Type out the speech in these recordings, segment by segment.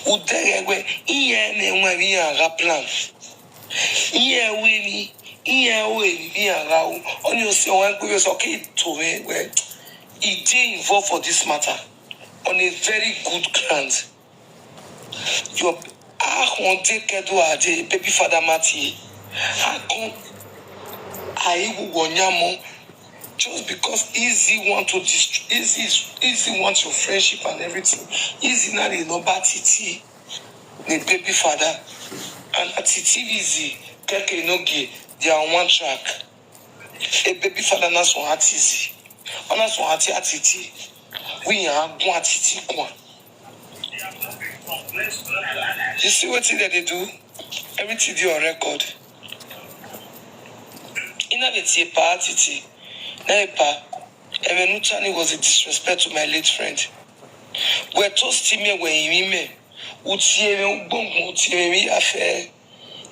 Uderewe, iye ne wani a plan. Iye wini, iye rau. On your say one previous okay to me where he did involved for this matter on a very good ground. Your won't take care to baby father Mati. I will just because easy want to destroy, easy want your friendship and everything. Easy now the number Atiti, the baby father, and Atiti easy. Keke no gay, they are on one track. A baby father na so Atiti, on so Atiti. We are one Atiti one. You see what they do? Everything they on record. In a bit Atiti. Nepa, Emenuchani was a disrespect to my late friend. We're toasting me when you mean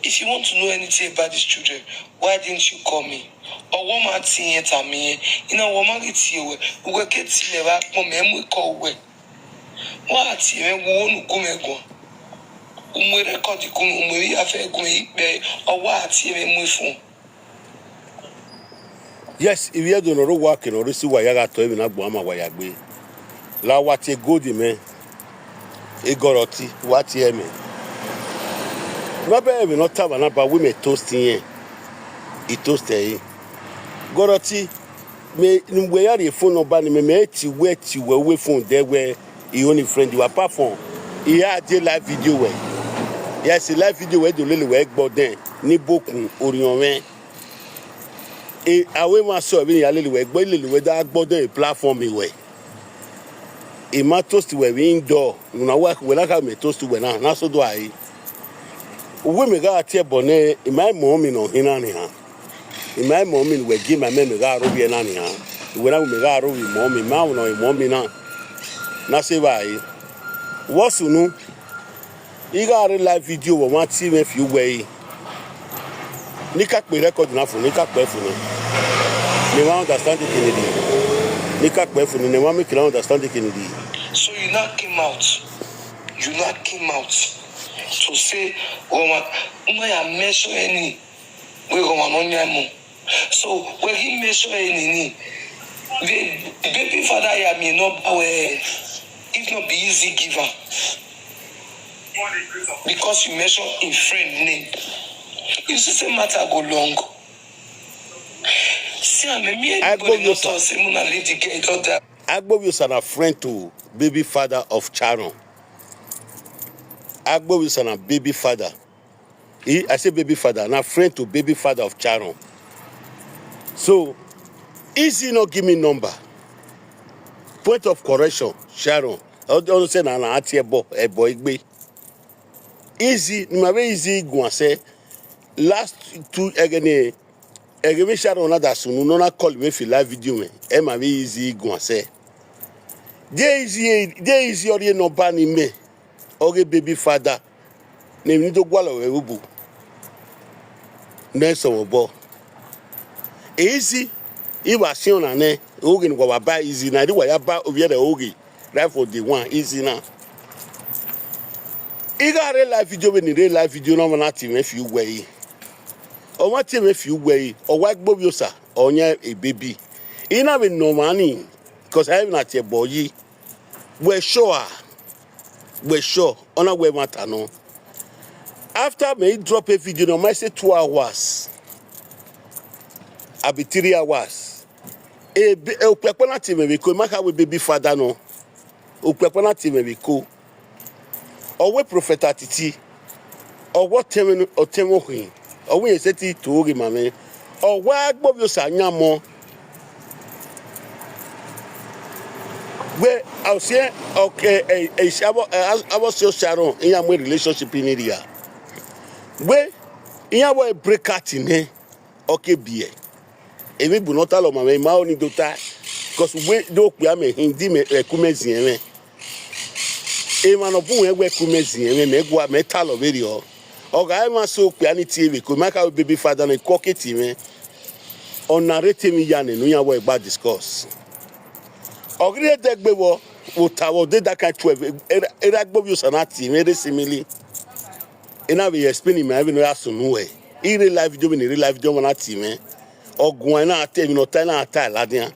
if you want to know anything about these children, why didn't you call me? Or woman seeing it at me, in a woman it's you, who will get me back from me call way. What you won't go me go? We record the Gumi affair going, or what you move from. Yes, if you don't know working or see why I got to even Abuama Wayagbe. La what a good man. A goroti, what ye me. Rabbi, we not have another women toasting ye. It toasted. Goroti, me, where the phone of Banny me, wait you were away from there where he only friend you apart from. He had a live video way. Yes, a live video where the little work, but then, ni boku, Orion. Awe ma so bi ya lele we gbo lele we da gbodo a platform we e ma toast we indoor na work we like me toast we na so do ai we me ga tie bone e my mom no hina ni ha e my mom we give my me ga ro bi na ni ha we na me ga ro bi mom ma no e mom na se bai wo sunu e ga re live video wo ma ti me fi we ni ka pe record na fun ni ka pe fun they want understand the Kennedy. They want me to understand the Kennedy. So you not came out. You not came out to say, "Oh my, I measure any. We go on your So when he measure any, the baby father I may not aware. If not be easy giver, because you measure in friend name. You see, the matter go long. Agbo is a friend to baby father of Charon. Agbo is a baby father. I say baby father, and a friend to baby father of Charon. So, easy not give me number. Point of correction, Sharon. I don't say na atie a boy be. Easy, my very easy go say last two again. Egeme Sharon na da sunu no na call me fi live video me. E ma be easy go say. Dey easy ori no ba ni me. Ori baby father. Ne mi do gwalo we ubu. Ne so bo. Easy. Iwa si ona ne. Ogi ni kwa ba easy na di wa ya ba obi the ogi. Right for the one easy now. Iga re live video we ni re live video no na ti me fi we. O ma ti me fi we o wa gbo bi o sa onya a baby ina be no money because I have not a boy we sure ona we matter no after me drop a video no I say 2 hours abi 3 hours e o pepo na ti me be ko ma ka we baby father no o pepo na ti me be ko o we prophet Atiti o what temi o temo hin o we say ti to ri mame o wa gbo bi o sa nyamo we I say okay I was so Sharon in your relationship in area we in your break out in okay be e me bu not allow mame ma oni dota because we do pe am hindi me kumezi me e ma no bu we kumezi me gwa metal of video oga ma so pe ani TV ko ma ka baby father na koketi me on narrate me yan no yan we gba discuss ogire degbewo Utawo did that kind 12. Era gbobio sanati very similarly. Ina be explaining me even know asunwe. In real life job in real life job na team eh. Ogun na ate mi no ta na ata ladian.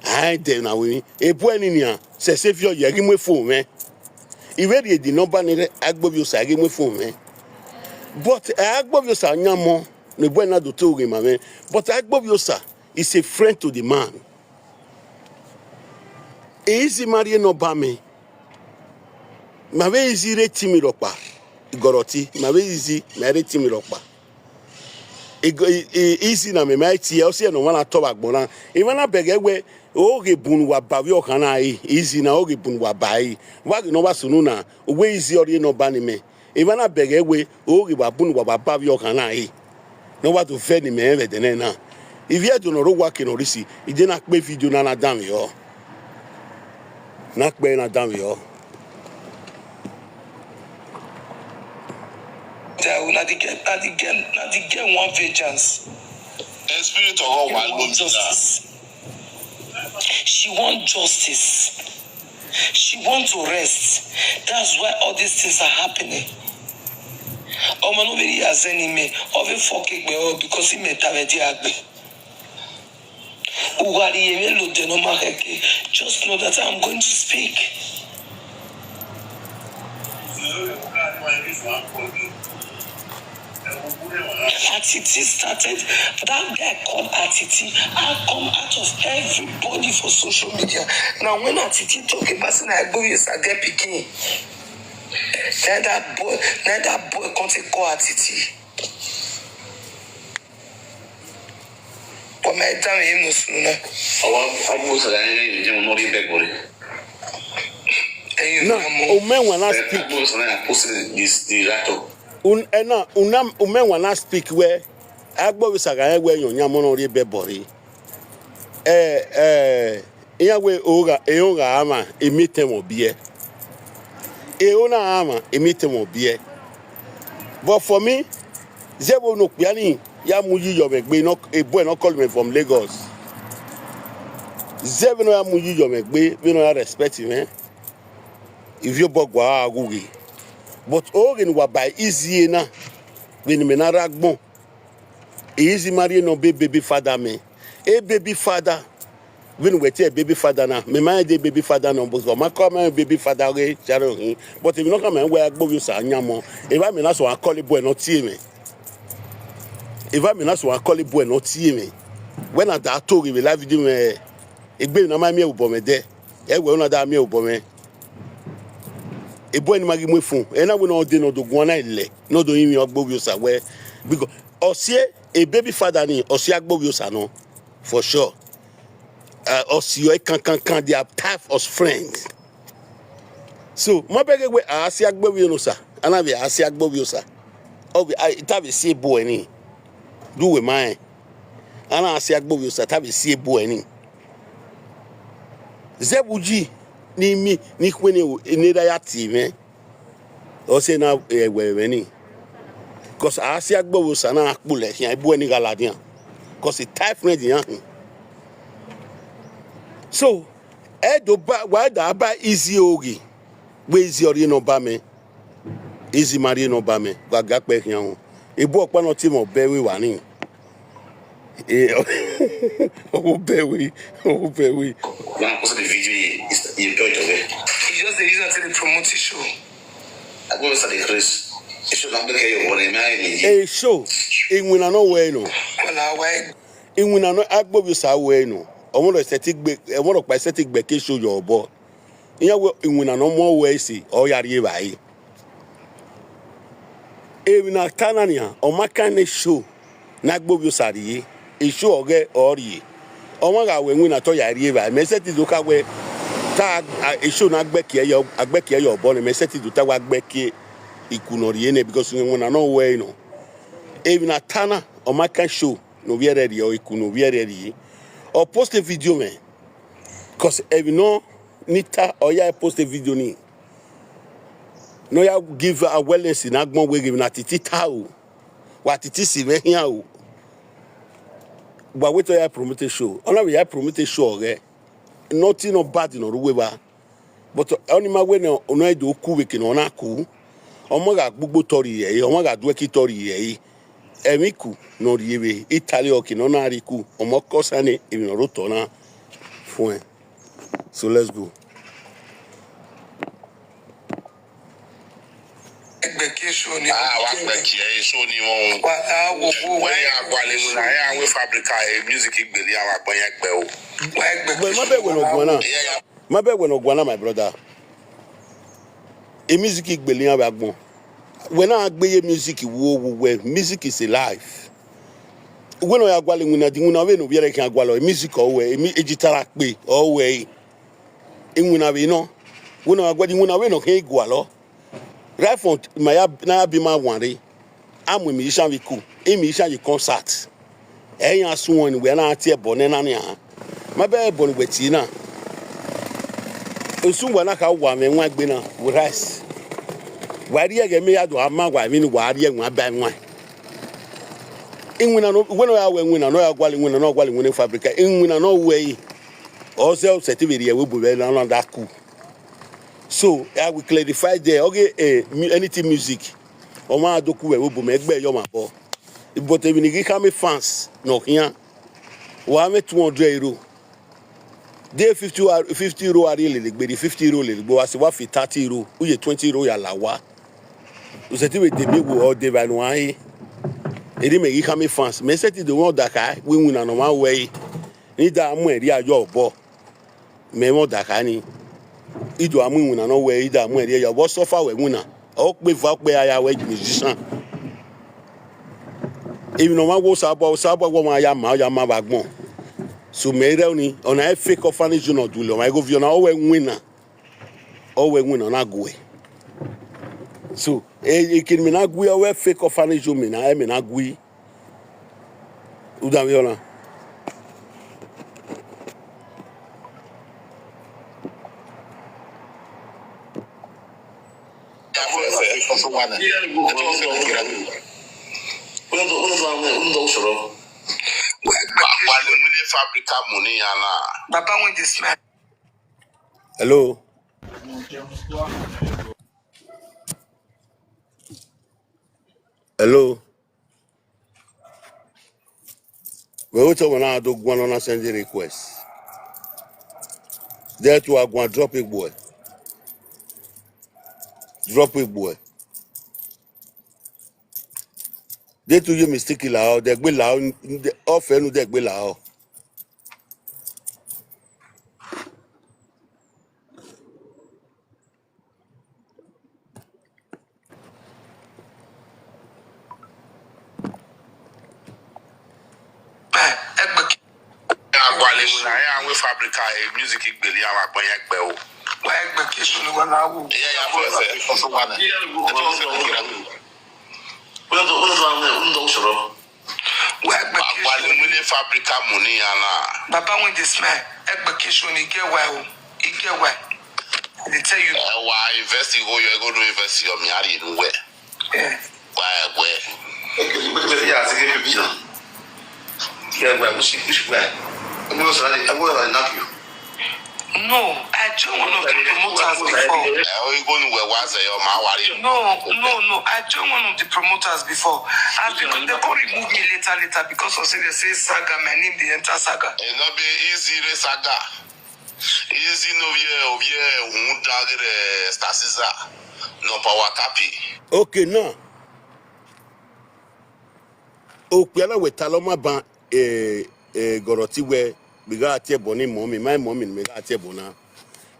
Ai de na we. Ebu eni nia se sefio ye gi mu phone me. Iwe de di number ni agbobio sa gi mu phone me. But agbobio sa nyamo ne bu na do to gi ma me. But agbobio sa is a friend to the man. Easy marry no ba me. Ma be easy reti mi ropa. Igoroti, ma be easy ma reti mi ropa. Easy na me ma ti o se no wana to bagbona. E wana bege we o ge bunu wa ba wi o kan ai. Easy na o ge bunu wa ba ai. Wa no wa sunu na o we easy ori no ba ni me. E wana bege we o ge wa bunu wa ba wi o kan ai. No wa to fe ni me e de na. If you do no ro wa ke no risi, e de na pe video na dam yo. Na pe na dam yo. Now they get one vengeance. The spirit of God want justice. She wants justice. She wants to rest. That's why all these things are happening. Oh man, nobody has any me. Of a fucking me because he made already agbe. Just know that I'm going to speak. Atiti started, that guy called Atiti. I come out of everybody for social media. Now when Atiti talk about saying I go use a get picking, then that boy can't call Atiti. But my time him no sooner. I was saying not even beg. No, o men when I speak. I posted this laptop. Men when I speak where agbo we saga we yon nyamo no re bebori. Iya we oga ama emite mo bie. Ona ama emite mo bie. But for me, zebo no piani ya muyi yo megbe no a boy no call me from Lagos. Zebo no ya muyi yo megbe, we no respect him, eh? If you bogwa agugi. But ogen wa by easy na when me na ragbon. Easy marry no baby father me. A baby father when we tell baby father na me mind the baby father no but ma come baby father we charo hin. But if you no come and we agbo you sa nyamo. If I me na so I call boy no tie me. If I me na so I call boy no tie me. When I da talk we live video me egbe na ma me ubo me de. E we una da me ubo me. A boy magi mu fun and we no dey no do gwana ile no do him agbo you sa where because osie a baby father ni osie agbo you sa no for sure osie kan they are type of friends so mo bege we asie agbo you no sa ana be asie agbo you sa o be it have see boy ni do we mine ana asie agbo you sa have see boy ni zebuji ni mi ni kwene o eneda ya time o se na ewe ni cause asi agbo sa na akpule yan ibu eni galadian cause it type friend yan so do ba why da ba easy ogi we easy ori no ba me easy mari no ba me gaga pe yan ibu opa no ti mo be we wa ni o be we When I posted the video, you enjoyed it. He just use that to promote his show. I go to the Chris. It should not be your one. A show in when I know where no. Well, why? In when I know agbo you sa we no. I want to aesthetic be I want to aesthetic be show your boy. In when I know more way see or ya ri bai. E when I tanania o makane show na agbo you sa ri. E show oge ori. Omo ga we win ato ya ri bai. Me set do ka we tag e show na agbeke your boy me set do ta wa agbeke ikunori ene because when I know where no. Even a tana or my can show no be ready or ikuno be ready or post a video man because even no nita or ya post a video ni no ya give a wellness in agbon we give na Atiti tawo what Atiti si me here o but we to ya promote show ona we ya promote show nothing no bad no ruwe ba but only my way no do ku wiki no na ku omo ga gbugbo tori ye omo ga dueki tori ye emiku no riwe Italy oki no na riku omo kosane even roto na fun. So let's go. My bed when Ogwana, my brother. A music Belia Bagbon. When I play music, where music is alive. When I go in a dinner, we can go music away, a guitar be away. In Winavino, when I go in Winavino, hey, Gualo. Right from my be my one day. I'm with Misha Viku, a Misha concert. Eh, I sworn when I tear Bonena. My bed bon with Tina. Soon when I have one and one dinner with rice. Why do you get me out of my wife in why you my bad one? In when I know I winning fabrica, in when I know way or self certificate will be well on that cool. So I will clarify there, okay, anything music. Or my doku will be make better your ball. But even if you come fans, no here, why me 200 euro? They 50 euro are really big, 50 euro, but I say what 30 euro, we 20 euro ya lawa. You say with the big or the van why? It didn't make you come fans. Me say the one that I we win on one way. Need that money, yeah, your ball. Me more that I need. Ido amu win on way. That money, your boss suffer we winner. Oh, we fuck we are we musician. Even no one goes about what my yama backbone. So me only on a fake orphanage you not do. I go for you now. We winner. Oh, we win on a go. So e can me na go we fake orphanage you me na me na go. Uda me ona. Hello. Hello. We will tell when I do go on send the request. There to I go and drop it boy. Drop it boy. They to you mistake la they gbe la off enu they gbe la. Fabrica music gbeli àwọn agbon yẹn gbe o. Wa egbe kesu ni wala wo. Yeah, for one. Fabrica money ana. Baba when they smell egbe kesu ni get why o. E get why. They tell you why invest you go do invest your me ari nu we. Yeah. Why? Okay, yeah, take a picture. Yeah, why we should why. I'm going to knock you. No, I joined one of the promoters before. No, I joined one of the promoters before. And because they could remove me later because of say they say saga, my name they enter saga. It not be easy saga. Easy no yeah, who dagger stasiza. No power copy. Okay, no. Okay, I will tell my ban goroti we biga tie boni mommy my mommy me ga tie bona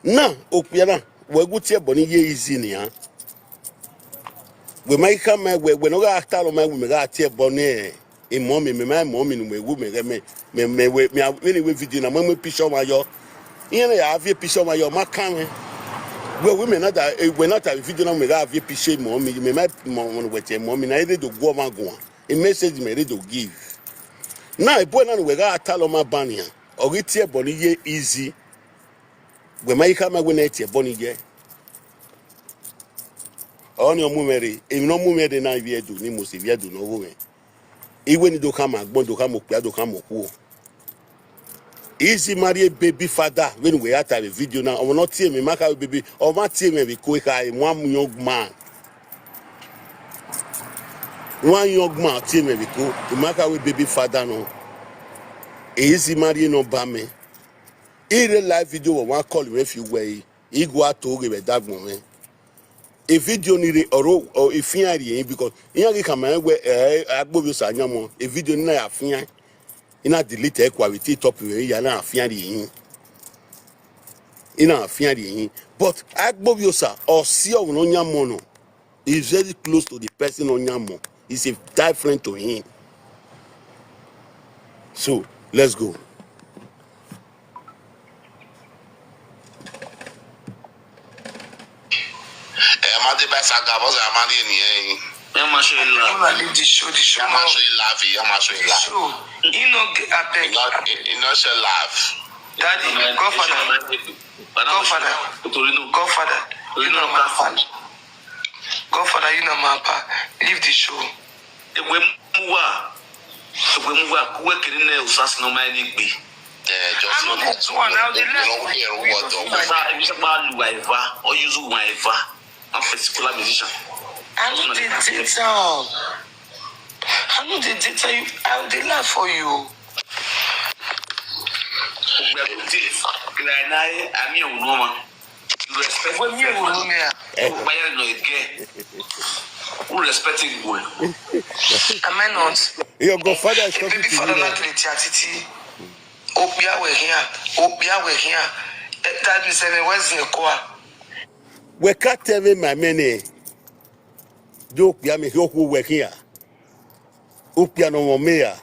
na opiara we gu tie boni ye easy ni ha we mai come we no ga talo my we ga tie boni e mommy me my mommy no we video na mama picture ma yo yen ya have picture ma yo ma kan we women not that we not have video na me ga have picture mommy me my mom we tie mommy na e do go ma go a message me ready to give. Now, if we got a taloma bania, or it's a bonnie easy, we may come a winner a bonnie ye. On your mummery, if no mummer than I do, Nimus, if you do no woman. Even if you come a bond to come up, you come up. Easy marry a baby father when we had a video now. I will not tell me, Maka baby, or my team may be quick. One young man. One young man, team may be cool. The Maka baby father no. Easy marry no bame. In real life video, one call him if you way. He go out to give a dog moment. A video need or if you are because you can man where I go with Sanyamo. A video na afia. Ina delete equality top we ya na afia di. Ina afia di. But Agbobiosa or see of no nyamono is very close to the person on nyamo. He's a tight friend to him. So let's go. Amadi Basaga was Amadi in the I'm show you love. The show. I'm show you love. I'm show you love. You know, you know, she love. Daddy, Godfather, you know my father. Godfather, you know my papa. Leave the show. The way move up, working in the Usas no man be. Just I'm not one. Now the left or use waiver. A particular musician. I know the data. I know the data. I will laugh for you. I'm your woman. You respect when you will me. Who respecting you? Am I not? Your godfather is talking to you. Atiti. Opia we're here. That is where's the core? We can't tell me my money. Joke ya me who work here. Upia no more mayor.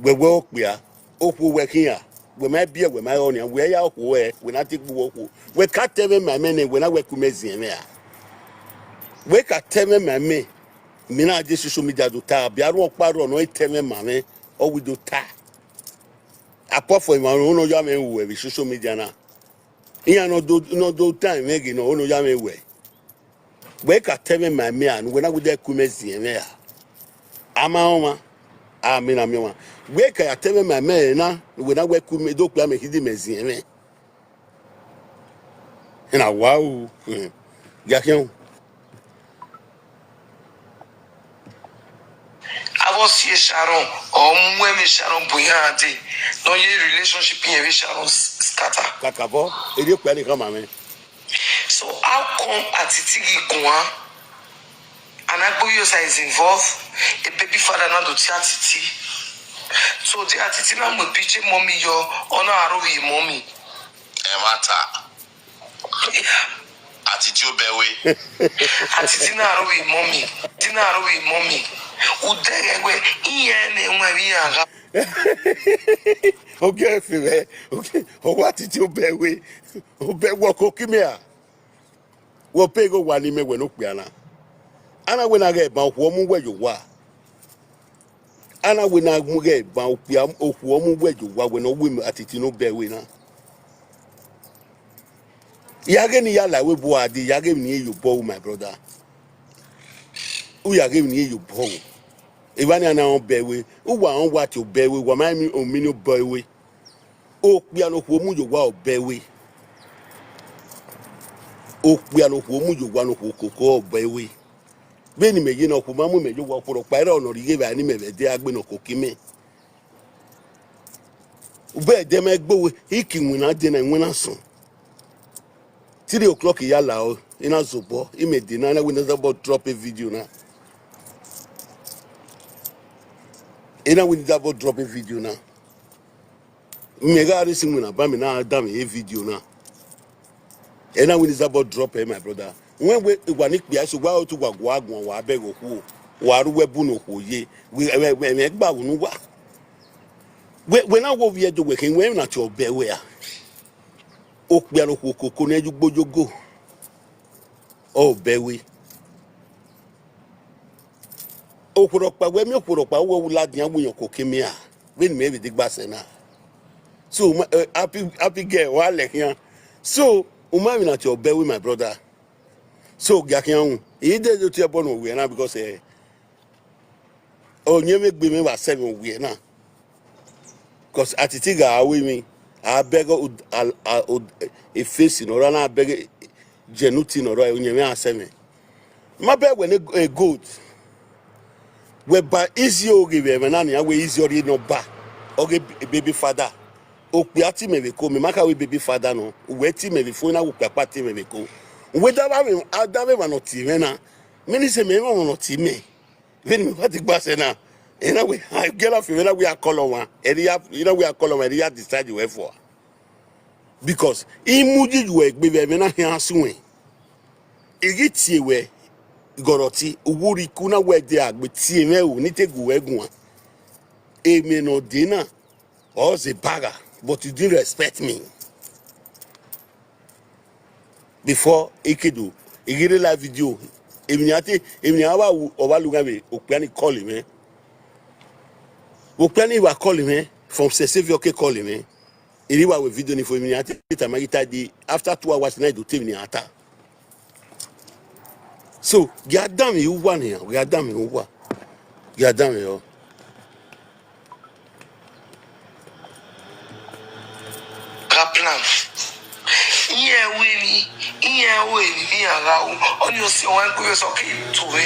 We work here. Opu work here. We might be with my own and we are where when I take work. We can't tell me my money when I work with me. We can't tell me my money. Mina just social media do tab. I don't pardon no tell me my money or we do tab. Apart from my own yame we social media now. Here no do time again no yame we. We can tell me my man when I would there kumezi me. Ama amina me. We can tell me my man na when I work kume do kwa me hidi mezi me. Na wow. Gakion. I was here Sharon or Mweme Sharon Buyandi. No ye relationship in Sharon scatter. Kakabo, e dey kwa ni come me. So how come Atiti Gwa and Agboyosa is involved? A baby father not to Atiti. So the Atiti now will pitch mommy your honor Arohi mommy. Emata. Attitude bewe. Atiti na Arohi mommy. Tina Arohi mommy. Udegwe iyene mwabiyaga. Okay, feel okay. What did you bear we? Obe wako kimia. Wo pego wani me we no piana. Ana we na get ban wo mu we you wa. Ana we na mu get ban opia ofuo mu we you wa we no we Atiti no bear we na. Yage ni ya la we bo adi yage ni you bo my brother. U yage ni you bo. Even an on bear we. U wa on what you bear we wa my mi o minu boy we. O piano wo mu you wa bear we. O piano wo mu you wa no koko bear we. Beni me yi na ko mamu me yo wa poro pa ere ono ri ba ni me be de agbe no kokime. Ube de me gbo we ikinwu na de na enwe na so. 3 o'clock ya la o ina zobo imedi na we na about drop a video na. Ina we need about drop a video na. Me ga ri simu na ba me na adam a video na. Ina we need about drop my brother. When we wani pia so wa to gwagwa agbon wa beg oku wa ruwe bu no koye we gba wonu wa we na wo we do we kin we na to be we a o pia no kokoko na jugbojogo o be we o poro pa we mi o poro pa wo ladian buyan kokimi a we ni me be digba se na so happy girl wa le yan so o ma mi na to be we my brother. So Gakion, he did do to born we now because oh you make me was 7 we now. Because Atiti ga away me. I beg a face in or I beg Genutin or Unyame Aseme. My beg when a good. Whereby easy give Menania, we easy or no ba. Okay, baby father. Okpiati me ko me maka we baby father no. Weti me before na ukpati me ko. Whether I adame manoti mena. Many say me manoti me. When me what the say na. You know we I get off you know we are color one. You know we are color one. Area decide you for. Because imuji you be me na here sunwe. Igiti we goroti uwuri kuna we dey agbeti me o ni tegu egun. Eme no dina. Or the bagger, but you didn't respect me. Before Ikidu, he did live video. If Opiani calling me. Opiani was calling me from Sesevioke calling me. He was with video for me. After 2 hours, I do TV ata. So, get damn you one here. Get damn you what? Get damn you. Kaplan. Yeah, Winnie. Yeah, Winnie. Yeah, on your see one go okay to where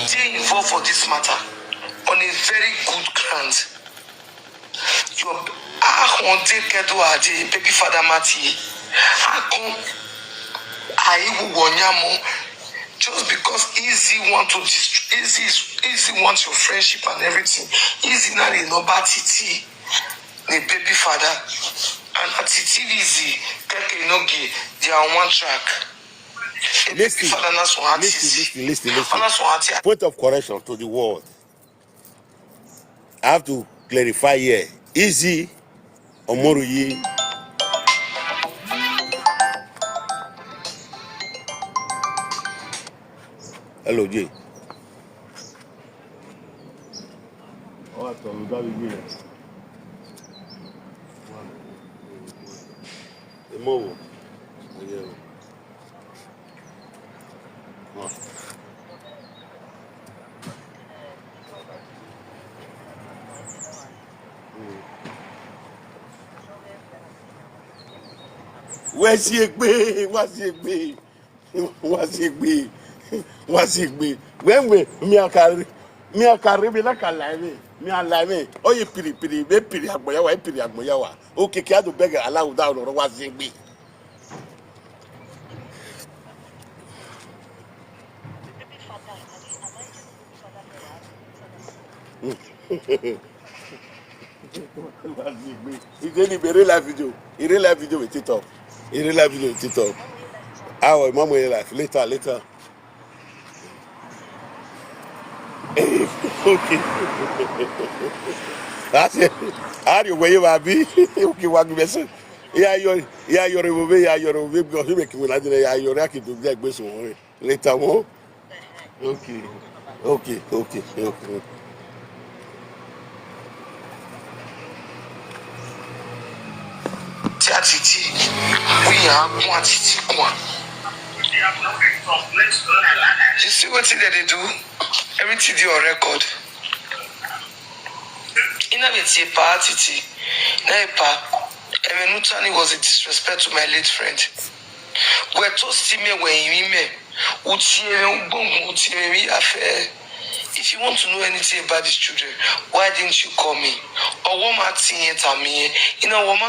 he involved for this matter on a very good ground. Your on take care to baby father Mati. I will just because easy want to destroy easy wants your friendship and everything. Easy now they know about Atiti, the baby father. And Atiti easy, they are on one track. Listen. Point of correction to the world. I have to clarify here. Easy, Omoruyi. Hello, Jay. Where's he be? What's he be? What's he be? What's he be? When we me a carry me like a live me a live. Oh, you pity, be pity agboyawa, pity agboyawa. Okay, can you beg allow down or what's he be? He didn't be real life video. He real life video with TikTok. He real life video with TikTok. Our mama real life later. Okay. That's it. How do you weigh your baby? Okay, what you yeah, you're removing because you make me like you're reacting to get this one later on. Okay. Atiti, we are one Atiti. You see what they do? Everything they on record. In a bit, Atiti, Emenutani was a disrespect to my late friend. We're toasting me when you mean if you want to know anything about these children, why didn't you call me? Or what my me? You know what my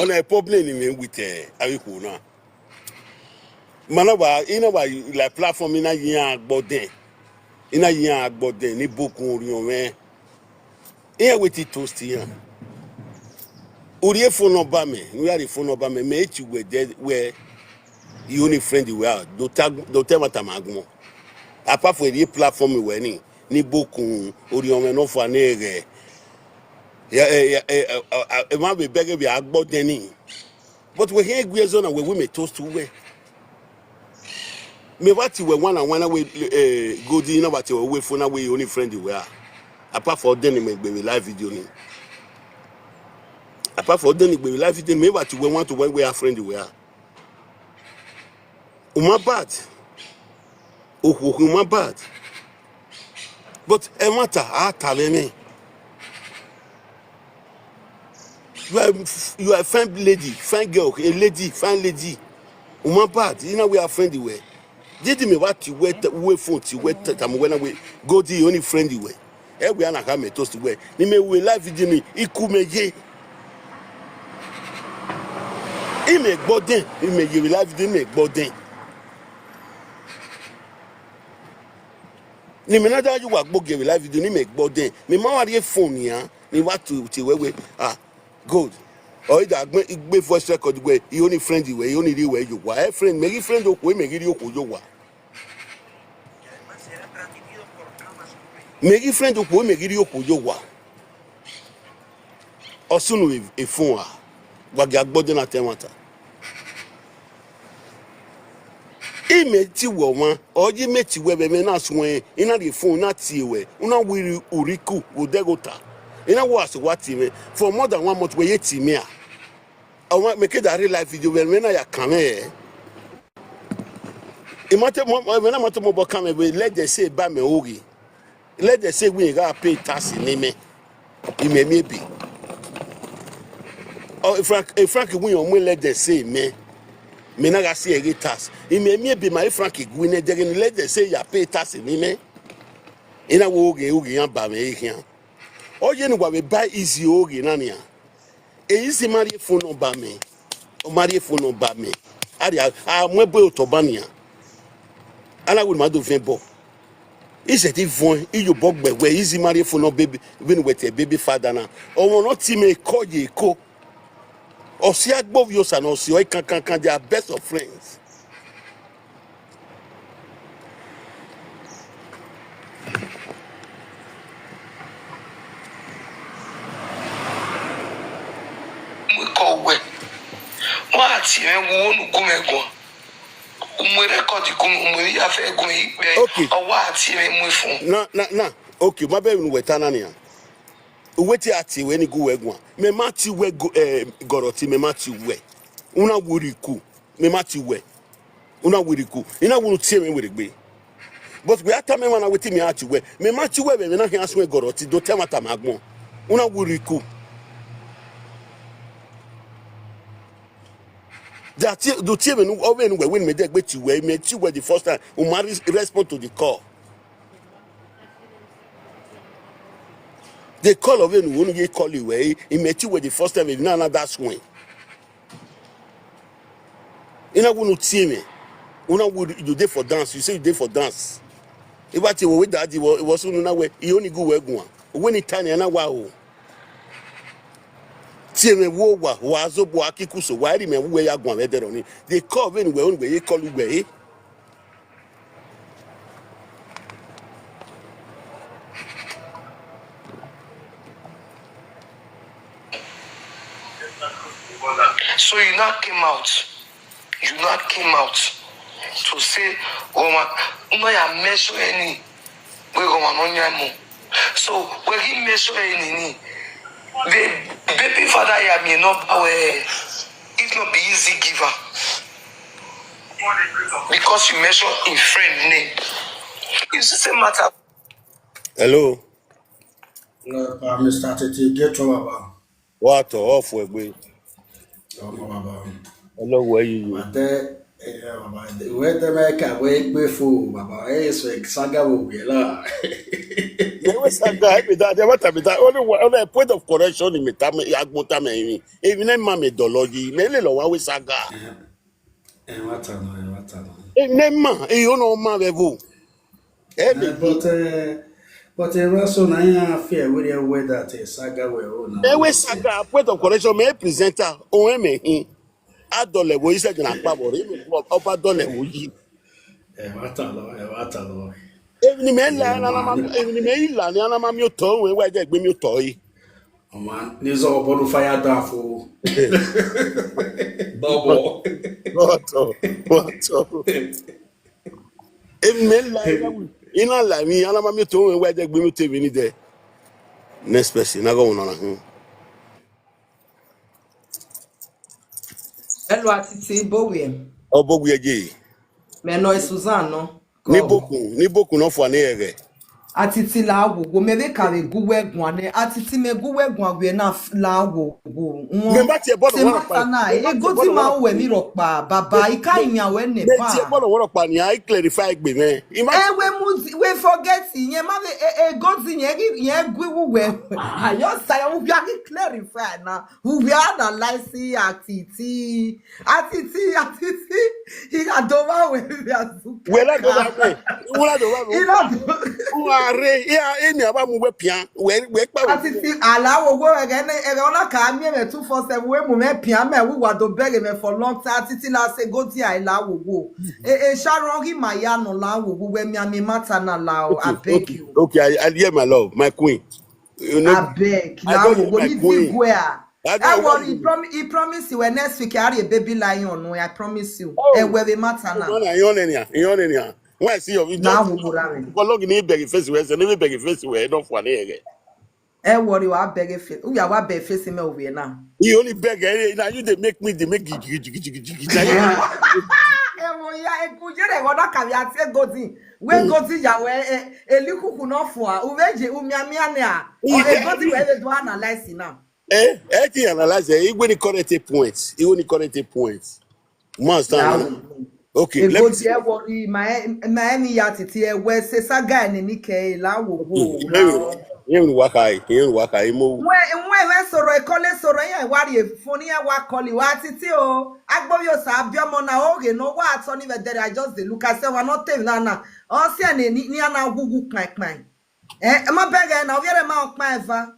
on a problem with Arikuna. Manaba, you know why like platform in a year body. In a year body, ni book on your man. Here with it toast here. Uriye phone number me. We are the phone number me. Mate you were dead where you only friend you were. Don't tell what I'm agmo. Apart from the platform we were ni book on your man of an egg. It might be begging we are about any. But we here we zone where we may toast to way. Me what you were one and one away go you know what you away phone away only friend you were. Apart from then we live video ni. Apart from then we live video me what you want to when we are friend you were. My bad. Oh, my bad. But a matter, I tell me. You are a fine lady, fine girl, a lady, fine lady. Woman bad, you know we are friendly way. Did me what you wait phone to wait time when we go the only friendly way. We are not coming toast way. Ni me we live with me, ikumeje. He make bodin, he make you live with me bodin. Ni me nada you work boge we live with me make bodin. Me ma wari phone ya, ni what to we good. Or that make voice record way, you only friendly way, you only the way you were. Friend, make friend we make you go. Make friend who make it yowa. Or soon with a phone. Wagabodin at Temata. He met you woman, or you met you where men are swaying in the phone, not see way. Una will Uriku, would they go ta? In a was what he for more than 1 month where yet me. I want make it a real life video when I come here. It matter when I'm at mobile come away, let them say by me ogi. Let them say we got pay tax in me. It may be. Or if Frank win on let them say me naga see a tax. It may be my Frankie win it, then let them say you pay tax in me. In a wogi and bame here. Or you know what we buy easy ogi nania. A easy marry phone on bame. Or marry phone on bame. I'm webo to bania. And I would madu vembo. Is it even you bog where easy marry for no baby even with a baby father now? Or will not see me call ye co or see above your son or see I can they are best of friends. We call where? What you won't go and go. Okay. Na. Okay, my baby we tanania. Weti ati we ni go egwa. Me mati we goroti me mati we. Una wuriku. Me mati we. Una wuriku. Ina wunu tie me we. But we ata me wana weti me ati we. Me mati we me na hia so goroti do temata magbon. Una wuriku. That do team no when we win me there bet you we met you were the first time Umari respond to the call. The call of when you call you way he met you were the first time in another swing. You know when team me you dey for dance you say you dey for dance. If what you with that it was no way you only go we go when it tiny na wa Tieme wowa wazo bo akikuso wari me we ya gwan eder oni they call when we call we so you not came out to say ya measure any we go so when he measure any the baby father ya may not if not be easy giver because you measure in friend name. It's the same matter. Hello. Mr. Atiti, get to Baba. What off we Baba. Hello, where you? But where the make a wake before Baba is like Saga will be la. There was a guy with that. There was only a point of correction in Metame Agmotame. Even a mammy dology, Melilo, always saga. And what I know. Nema, you know, Mavevo. But a Russell, I fear with your way that a Saga will own. There was saga, point of correction, may presenter, OME. Adole wo ise jina pabo re mi oba dole wo yi What a law. Even me la na ma even me ila ni ana ma mi o to we wa je gbe mi o to yi Oh man, this all bottle fire down for double. What Even me la ina la mi ana ma mi to we wa je gbe mi o te mi ni de next person na go na Hello, Atiti, Bowie. Obogu eje Me no Suzanne, no. ni boku no fo na ere Atiti la wo me be ka we guwe gwane atiti me guwe gwan we na la wo Me ba tie bolo se wora pa. mata na Me ba e tie goti bolo ma wora wo pa. mi ropa baba ika nya we ne Me tie pa bolo wora pa ni I clarify gbe me. we forget ye ma be goti ye gwi we ayo say we be clarify na we analyze atiti he got do we be Wela do ba me. azuka Wela do ba me. ina Uare ya eni aba mu we pian. We pa we. Atiti alawo go again ona ka mi me 247 we mu me pia me we wa do beg me for long time Atiti la se go ti ai lawo go Sharon hi maya no lawo go we mi ami mata na lao I beg you Okay, I hear my love, my queen. You know, I beg I don't lawo hear go my ni di queen. go a I I don't worry hear. he promise you when next week I a baby lion no I promise you Oh, we mata na man, you when I see you just lawo go ra me go log in beg face where, and never beg face where, don't for any. worry wa beg face we are wa beg face me over now You only beg, now you they make me, they make Emo ya ekujere goda kabia tie godi we godi ya we elikuku no fo a uveje umiamia ne a o godi we dey do analyze now I think analyze it. You only correct points. You only correct points. Must stand. now Okay, e let me godi see. e worry my eni ya tete e we se saga ne ni ke la wo go now You work high. You work high. we soro e kole soro ya wari e foni ya wa kole wa titi o agbo yo sa biomo na oge no wa ato ni vedere I just dey look I say we not tell na o se ni ana gugu kpan ma beg na oviere ma okpa eva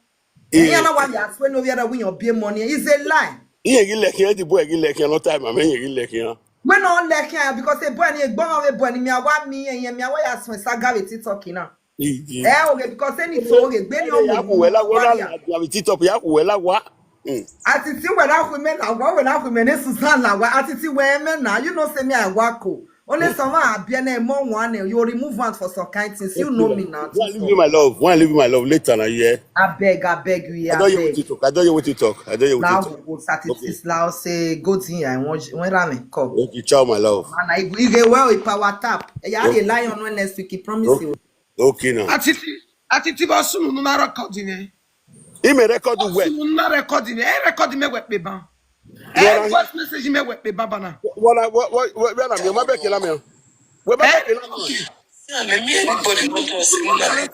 ni ana wa ya swe no oviere win your be money is a lie You like the boy, you like no time. I mean, you like we no like because a boy ni egbon we boy ni mi awa mi yen mi awa ya swe saga we TikTok na okay because any so oge gbe ni o we TikTok ya wela wa. Atiti we na ku me na wa we na ku me ne Susan la wa atiti we me na you know say me I work o only someone abia na mo one you remove one for some kind things you know me now Why leave you my love? Why leave you my love later na yeah? I beg you I don't hear what you talk. I don't hear what you talk. I don't hear what you now talk. go Okay. statistics now say go tin I want when am come Okay, ciao my love. man I get well with power tap ya dey lie on when next week he promise you Okay now. Atiti ba sunu no na recording eh. He may record where? Sunu na recording eh recording me we pe ban. What Voice message me we pe ban bana. where am you? My back in am. Where my back in am? Yeah, let me anybody want to similar.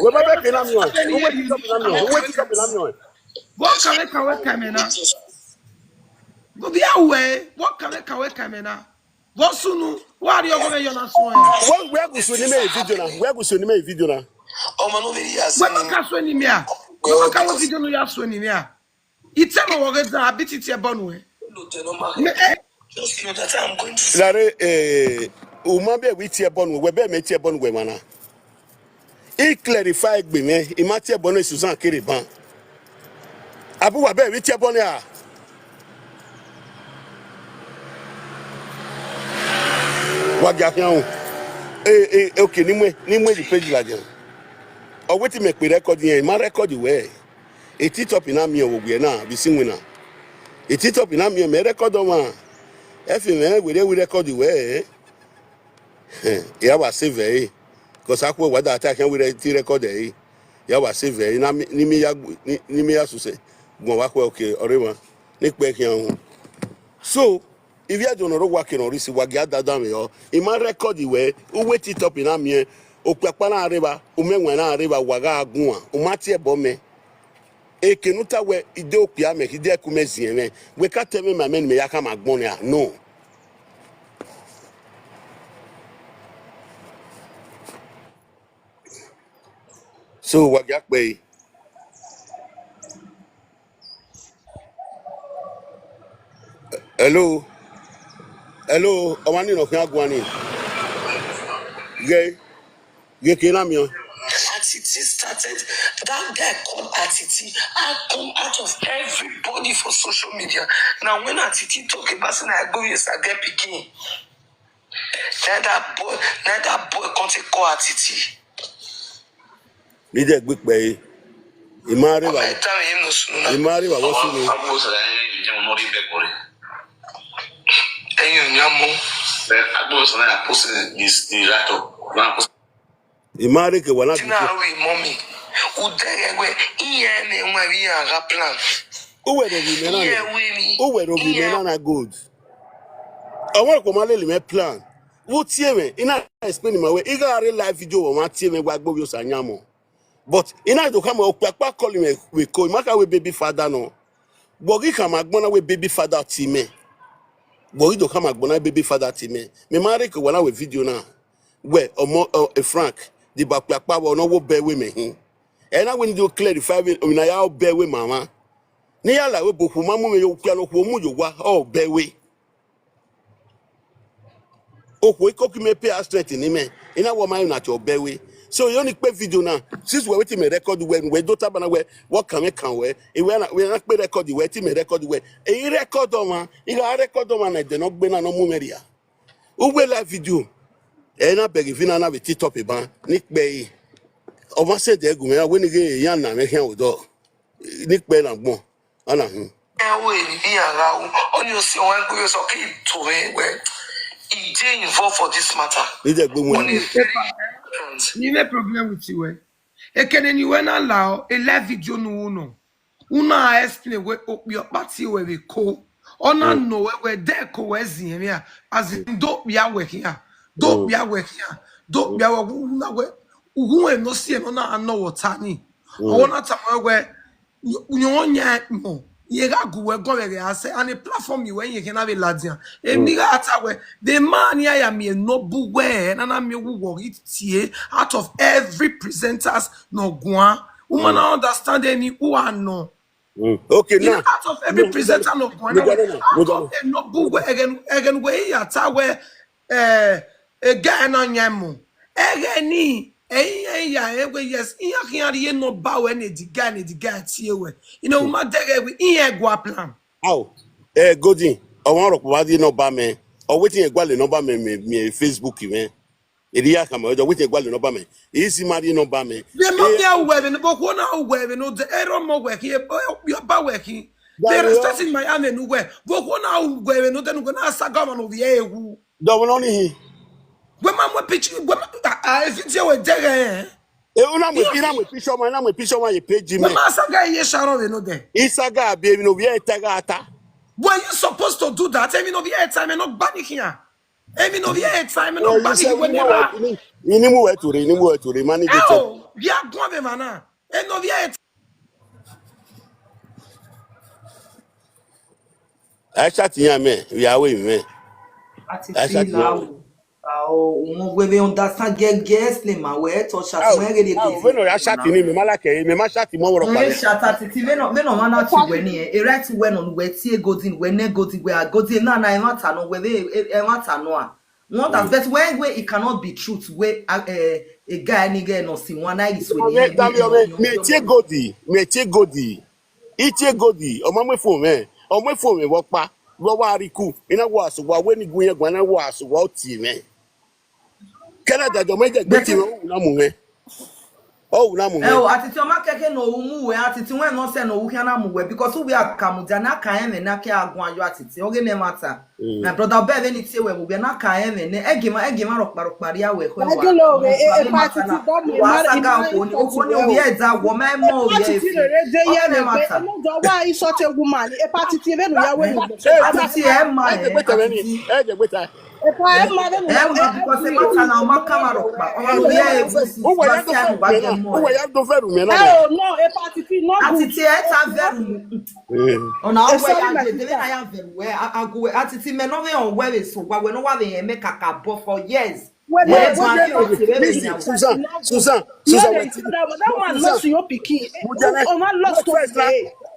Where my back in am? Who wait What it up in am? Who wait it up in am? can we come na? Go be away. What can we come na? What sunu? What are you going to so ya? Where go so ni me video na? Where go so ni me video na? Oh man, over here. What can so ni me a? What can we video no ya so ni me a? It's a no worry that bit it bonwe. Just know that I'm going to Lare umambe we tie bon we be me tie bon we mana. He clarify gbe me, e ma tie bon Susan Kiriban. Abu wa be we tie bon ya. Wa ga kan o. Okay ni mwe the page la gan. O weti me pe record yen, ma record we. E titop na mi o we na bi sin we na. E titop na mi me record o ma. Efi me we record we. Ya wa save because akwa wada attack can we record eh. Ya wa save na ni mi ya so say. Gon wa kwa okay orema. Ni pe kian. So if you don't know working on this wa ga dada me o e ma record we o wait it up in am here o pepa na areba o menwa na areba wa ga agun a o ma tie bo me e kenuta we ide okua me ide kumezien me we ka tell me me ya ka magbon ya no. So wa ga pe hello omani no kan agwani ye kina mi o Atiti started, that guy called Atiti. I come out of everybody for social media. Now, when Atiti talk about something, I go, yes, I get picking. Now that boy can't call Atiti. ni de gbe pe e ma re ba I'm e ma re ba wo su ni Imari ke wana Tina we mommy. Udegwe iye ne nwa wi aga plan. Uwe do bi menana. Uwe do bi menana good. Awon ko ma le me plan. Wo tie me, ina explain my way. Iga real life video wo ma tie me gba gbo yo sanyamo. But ina do come okpakpa call me we call maka we baby father no. Bogi come agbona we baby father ti me. Bogi do come agbona baby father ti me. Me mari ko wana we video na. Where a Frank the bakpakpa wo no wo bear with me. And I when you clarify when I out bear with mama. Ni ala we boku mamu me yo kwa no ko mu yo wa oh bear with. Oh, we cook me pay straight in me. In our mind, not your belly. So you only pay video now. Since we're waiting, me record when we don't have an way. What can we can we? We're not pay record the way. Me record the way. A record on man. You got record on man. I do not be no mumeria. Who will live video? And I beg if you not have a tit up a ban. Nick Bay. Or must say they go me when you get young and make him with dog. Nick Bay and more. Anna. On you see one go so keep to me where. He did involved for this matter. You have a problem with you. E can anyone allow a live video no. Una explain where your party where we call. Ona no where there co as in don't be awake here. Don't be awake here. Don't be awake. Who no see no know what I want to where you want you got go and a platform you when you can have a ladian. The man here am no buwe and I'm it out of every presenters no guan. Woman understand any who are no. Okay, now out of every presenter no guan. No buwe again way at where a guy no yamu. Again yes, you no bow any the guy you know, my dagger we plan. How? Godin, I want to provide no bar man, or waiting a gual no bar me Facebook, man. Idia come out, waiting a gual no bar me. Easy marry no bar me. They might be aware in the book, 1 hour where no the error more work here, you're about working. They're respecting my army no way. Book 1 hour where no then gonna ask a government of the air who. Don't only when my pitch, if it's your dagger. I'm with Pisho, I'm with Pisho, my page. Isaga, baby, no, we are Tagata. Were you supposed to do that? I mean, of your time and not banning here. I mean, of your time and not banning when you are. You know where to manage it. Oh, yeah, go man. And of your I shot young man, we are with me. I shot you. We understand get ma we to chat when get it. When I shot in me malake, me ma shot more of it. Shut Atiti me no man to when e right when on we tie godin when ne godin we are godin na matter no we matter no a. What that but when it cannot be truth we a guy ni get no see one eye is when me tie godi. Itie godi o ma me phone me. O me phone me work pa. Wo wa riku. Ina wo aso wa we ni gun ye gwan na wo aso wa tie me. Canada do meje gbeti na mu me. Oh na mu me. Atiti o ma keke no mu we atiti when no say no wu na mu we because we are kamuja na kan me na ke agun ayo atiti. Oge me matter. My brother be any tie we be na kan me ne egima rokpari awe ko wa. Egelo we e party do me mara o we e za wo me mo we e. Oge me matter. No do why is such a woman e party tie we no ya we. Atiti e ma e. Gbeta. Because the matter now ma camera pa. O we e. Oh no, e party not Atiti e ta veru. Ona o we ya de na ya veru we ago atiti me no we on we so wa we no wa be make akabo for years. Susan, that one lost your pikin. Oh man lost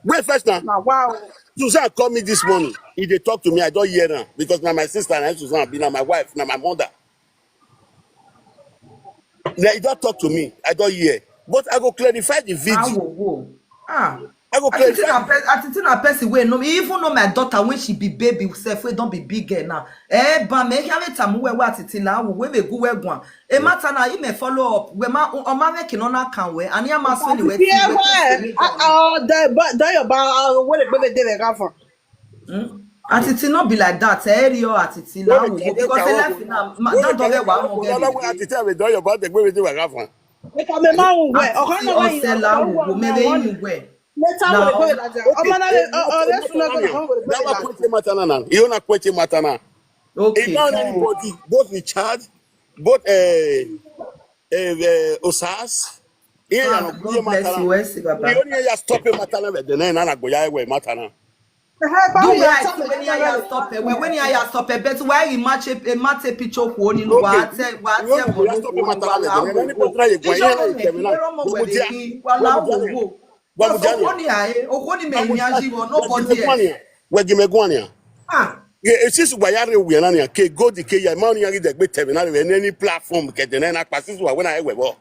wait first now. Wow. Susan called me this morning. If they talk to me, I don't hear her because now my sister and Susan be now my wife, now my mother. They don't talk to me. I don't hear. But I go clarify the video. I go clarify. Atiti na person wey no even know my daughter when she be baby self we don't be big girl now. Ba me have time we atiti na we me go we gwan. E matter na you may follow up. We ma o ma make no na kan we ani ama so ni we. Yeah, the your ba when the baby dey come from. Atiti not be like that. Area Atiti now because they left now. That don't wa mo get What Atiti have done about the way we do a Because me man will wear. Oh, Atiti no, on why sell you wo me be you wear. later will go like that. Oh, man, let's not go like You not quite matana. If Okay. not anybody, both Richard, both Osas, God bless you. Where's we Baba? only just stop him matana with the name and go ya way matana. Do right when you stop it. When you stop it, but why you match a picture for only no what say You stop him matana with the name and go try it's all make you don't where they wala wo. But so only I okoni me mi ajiwo nobody else. We give me guania. Ah. It's just why you we na na ke go the ke ya ma only get be terminal any platform ke the na pass when I we bo.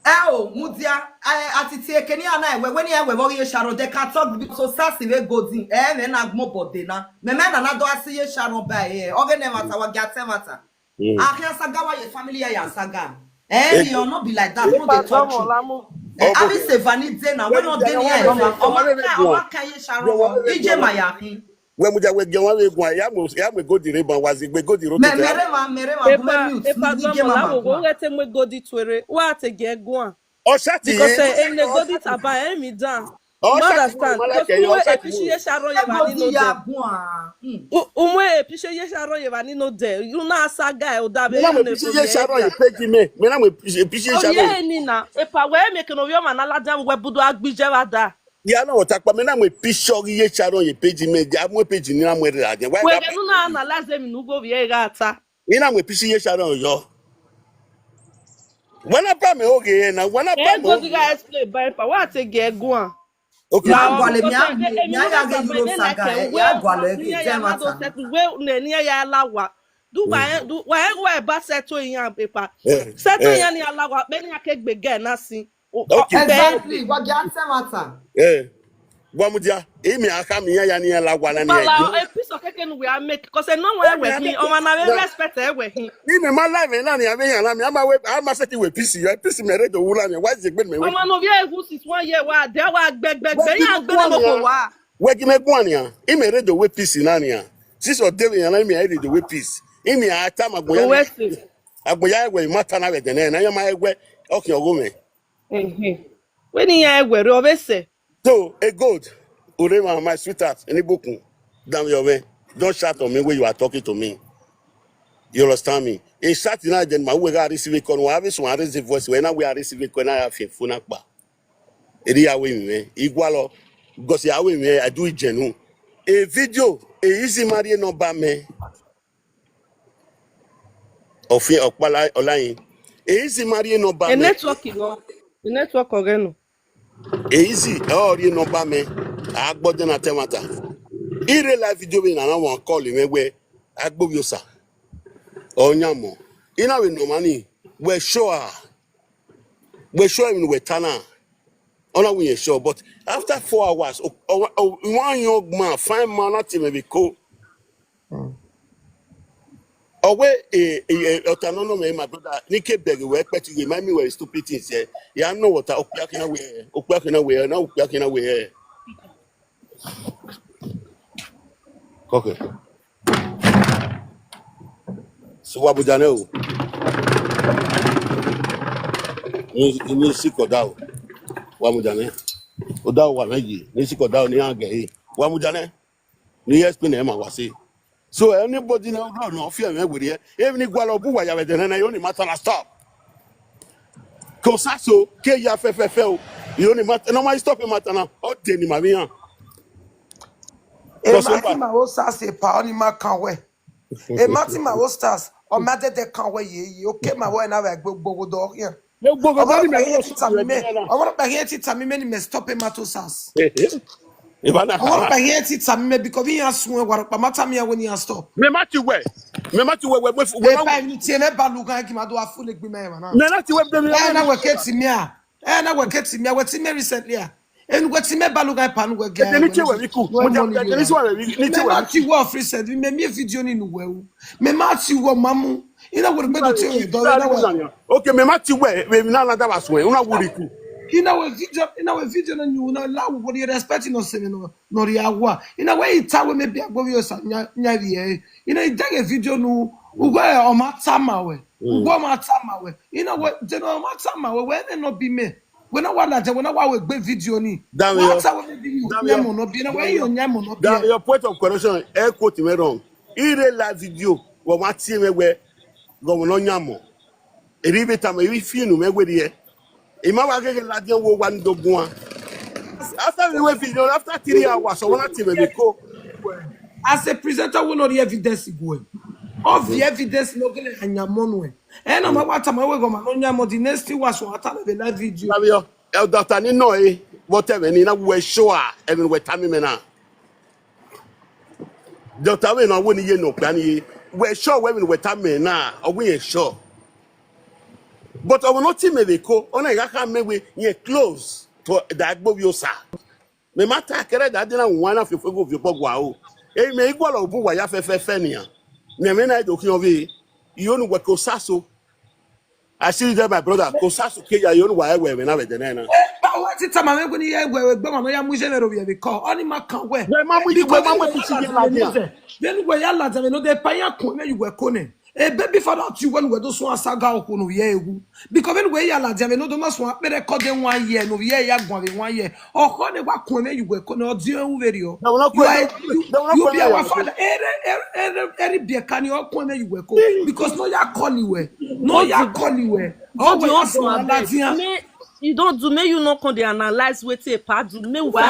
Oh, Mudia, Atiti Kenya and I when you were you Sharon, they can talk so sassy we go in, and Agmo Bodena. Me man and I do see you Sharon by here. Organema, our Gatemata. I can Sagawa, your family, and Saga. And you'll not be like that, no, they talk true. I be say Vanity now, we're not getting here. Or can you Sharon, EJ Mayahi. When we get one way, ya me go the ribbon was it we go the road. Oh, shut because em ne go dit aba emi dan. Understand? Because umwe epishi ye sharon ye vani no de. Umwe epishi ye sharon ye vani no de. You na saga e odabe you ne ye sharon ye page me. Me na me epishi ye sharon. Oh ye ni na. Epa we make no yo man alaja we budu agbije wada. Ya na otakpa me na me picture ye sharon ye page me. Ja mo page ni na mo re aje. We ge no na analyze mi no go vie gata. Ni na me epishi ye sharon yo. When I pay me okay na when I pay me. Go diga explain by pa what take ge go. Okay. Ya gwale mi ya ga euro saga ya gwale ke temata. We ne ni ya lawa. Do why ba settle yan paper. Settle yan ni alawa be ni akegbe ge na sin. Exactly, what you temata. Guamudia, emi aka mi ya ni la gwa na ni e. A piece of cake we are make because no one we hin o man na respect e we hin. Ni me ma live na ni abi yan na mi ama set we PC yo PC me re do wula ni why is it me we. O man no vie who is 1 year wa there wa gbegbe yan gbe mo ko wa. We gi me gwan ya. I me re do we PC na ni ya. Sis o dey yan na mi re do we PC. I mi ata magboya. Agboya we mata na we de na ya ma egwe okay ogo me. When ya egwe re obese. So, a gold, Urema, my sweetheart, any book, damn your way. Don't shout on me when you are talking to me. You understand me? In shouting out, then my way are receiving con, we have this voice when we are receiving con, I have a funakba. Eri awe me, igualo, because ya me, I do it genuine. A video, a easy Marie no ba me. Of your online. A easy Marie no ba me. A network, the network again. Easy, oh, you know, me. I got the temata. Ire live video in an hour calling me where I go you, sir. Oh, Yamo. In our no money, we're sure him with Tana. On we sure, but after 4 hours, one young man, 5 man, not even be cool. Away autonomy, my brother, Nicky Beg, we expect to remind me where stupid things here. Yeah, I know what I can away, now can away. Okay. So what would I know? You sick or down. What would I know? Without one, you sick or down, you gay. What would I know? You explain him, I was saying. So anybody now no fear me with here. Even if Gualo Buwa ya then I only matter stop. Consaso, ke ya fe. You only matter no my stop matter now. O teni ma mian. E mati ma o sa se pa oni ma kan we. E mati ma o stars o ma de kan we ye. O ke ma wo na we gbogbo do yan. No go O wa pa here ti tami me ni me stop e mato sas. Ivana. I want to hear it tami me because we are swear what pa mata me when you stop. Me mati we pa ni tie me baluga ki ma do afu le gbe me na. Me mati we dem na we keti me a. Na we keti me a we ti me recently a. En we ti me baluga pa no we ga. Ni che we ku. Mo ja ni so we ni che we. Mati wo free said me video ni no we. Me mati wo mamu. Ina we be do te do na we. Okay, me mati we na that was we. Una wuri ku. In our video, and you know, allow what you're expecting no semi no riawa. In a way, it's how we maybe a go sa nyavi. In a day video no, where on my tamawe, matamawe. In a way, general matamawe, when they not be me. When I want that, when I want a video ni. What's how we be you? No be in a way you nyamo no be. Your point of correction, air quote me wrong. In live video, what see me where go no nyamo. Every time we feel no me where the after we wait video, after 3 hours, I want to go. As a presenter, we know the evidence going. Of the evidence, no going to hang money. And I'm about to go. The next thing was what I have a live video. Doctor, you know, whatever, you know, we're sure, and we're timing now. Doctor, we know when you know, plan, we're sure when we're timing now, or we ain't sure. But I will not see me go. Only I can make we close to that bobiosa. Me matter kere that didn't one of your go your pogwa. Eh me equal of buwa ya fefenia. Me me na do kiovi. You know what kosaso. I see that my brother kosaso ke ya you know why we na we denena. But what it time when you we no ya mu general we call. Only ma kan we. We ma mu then we ya la no dey paya ko na you we kone. A baby father to when we do so saga okunu ye because when we ya la jame no do not so be recording 1 year no ye ya gwan 1 year o ko ne wa kun you we ko no dio video you be our father every be can you kun you we ko because no ya call you we all we also me you don't do me you no con dey analyze wetin a part do me we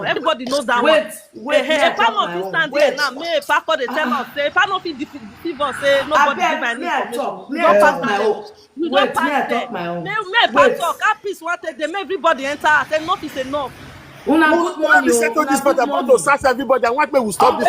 everybody knows that wait if I not stand there now me if I call the tell us say if I not fit deceive us say nobody give my information you don't pass there me talk peace wanted them everybody enter say enough is enough. Una good morning. We settle this part. I want to search everybody. I want me to stop this.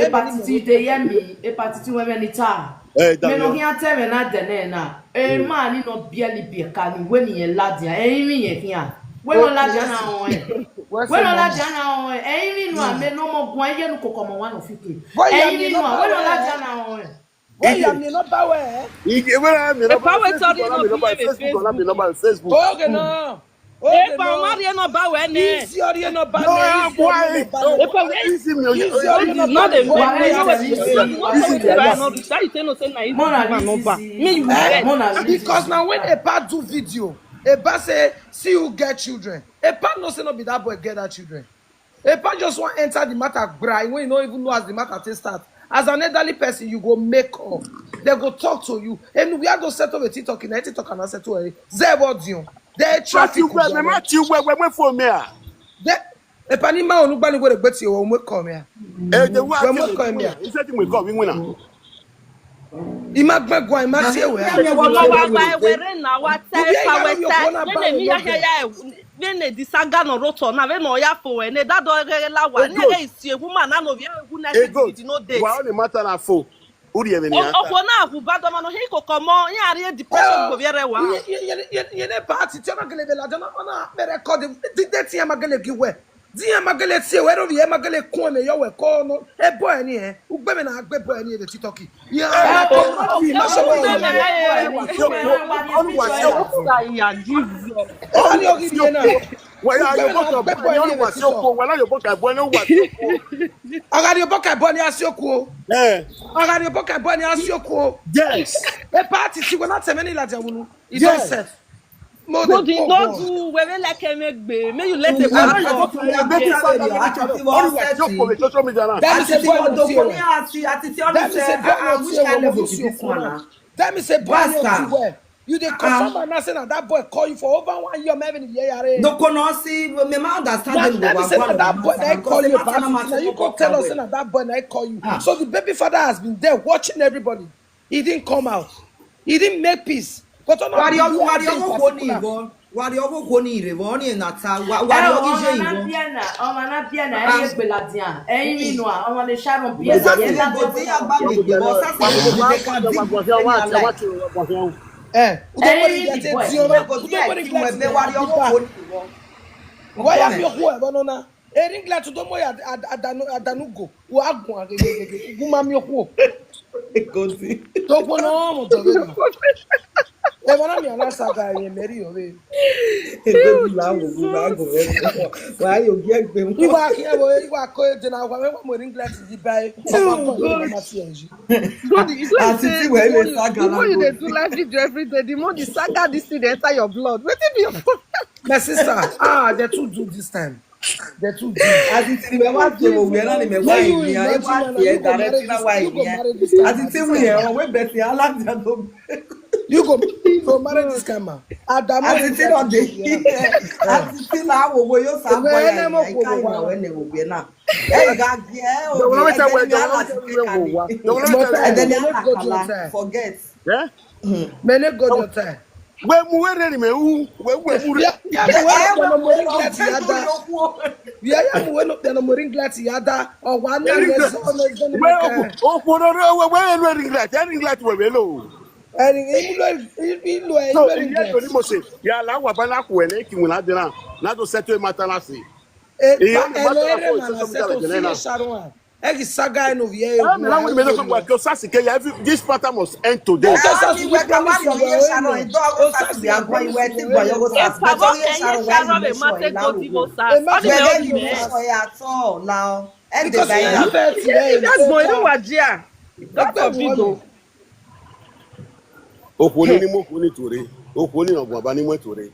Hepatiti de yemi. Hepatiti when we ta. Me no here tell me na dene na. Man ni no biali biekani when ye ladia. Mi ye here. When no ladia na on. When no ladia na on. Mi no me no mo gwan ye no kokomo 150. Mi no when no ladia na on. Why am I not power? Facebook. Okay, no. Okay, no. Because now when a part do video, a part say, see you get children. A part no say not be that boy get that children. A part just want enter the matter grind when you don't even know as the matter to start. As an elderly person, you go make up. They go talk to you. And we have to settle with TikTok in TikTok and settle with Zebodion. They traffic. You where for me? The Panima on Ubani go to Betty or we come here. The one come here. Is that we come we win. Imagine going back here. When the saga no roto na when no ya for when that do la wa na isi woman na no via egu na it no dey wa only matter na fo uri e ni ata o na hu ba do ma no he kokomo ya re depression go via wa ye ne party ti na gele la jana na me record the ti ma gele gi we dia ma gele ti we ro vie ma gele kun me yo we ko no e boy ni ugbe me na agbe boy ni the TikTok ya Where are you book was so when you book I no what agari book I boni asioko agari book I boni asioko yes e party si we na tell me like wunu it don't serve no do we like megbe may you let the you dey confirm and say that boy call you for over 1 year maybe in the year no kono see me ma understand that boy they call you you go tell us that boy they call you so the baby father has been there watching everybody he didn't come out he didn't make peace but on wari ogo koni ire woni na ta wari ogo je iwo o ma na bia na e gbeladian eyin nu a o ma le sharon bia ye na go ti agba me bo sa se Udomori get it. Udomori get it. Why am you who ever na? Ering glad to domo ya adanugo. Wa agun agegege. Guma mi oku. Gozi. To pono mo to be na. E wana mi ala saga ye meri o be. Gozi la wo ba go e. Wa yo ge gbe mo. Iwa ki e bo iwa ko e na wa me mo ring glad di bai. Atiti we le saga la. The more you dey do live video every day, the more the saga this thing dey enter your blood. Wetin be your problem? My sister, they too do this time. They too do. Atiti we wa je mo we na ni me wa ni ya wa ti direct na wa ni ya. Atiti we e we beti ala dia do. You go marry this guy man. Atiti no dey. Atiti na wo yo sa boy ya. Kai na we ne wo be na. E ga je o. Forget. Yeah? Mene go your time. We mu we re me hu. We mu re. Ya mu we no tell mo ring glad yada or one na yes on we ring glad we lo. So ya la wa bala ku ene ki wona de na do settle matter na se. This pattern must end today. Okoni ni mo koni tore. Okoni no gba ni mo tore.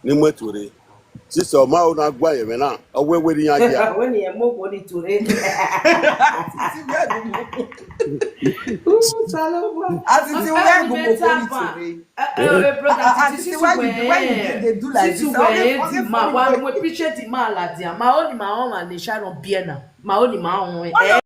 Ni mo tore. Sister ma o na gba ye me na. Owe we ri yan dia. When you mo koni tore. Atiti we go mo koni tore. Atiti when they do like this. Ma we appreciate the man la dia. Ma oni ma on le sharon bien na. Ma oni ma on. Oh no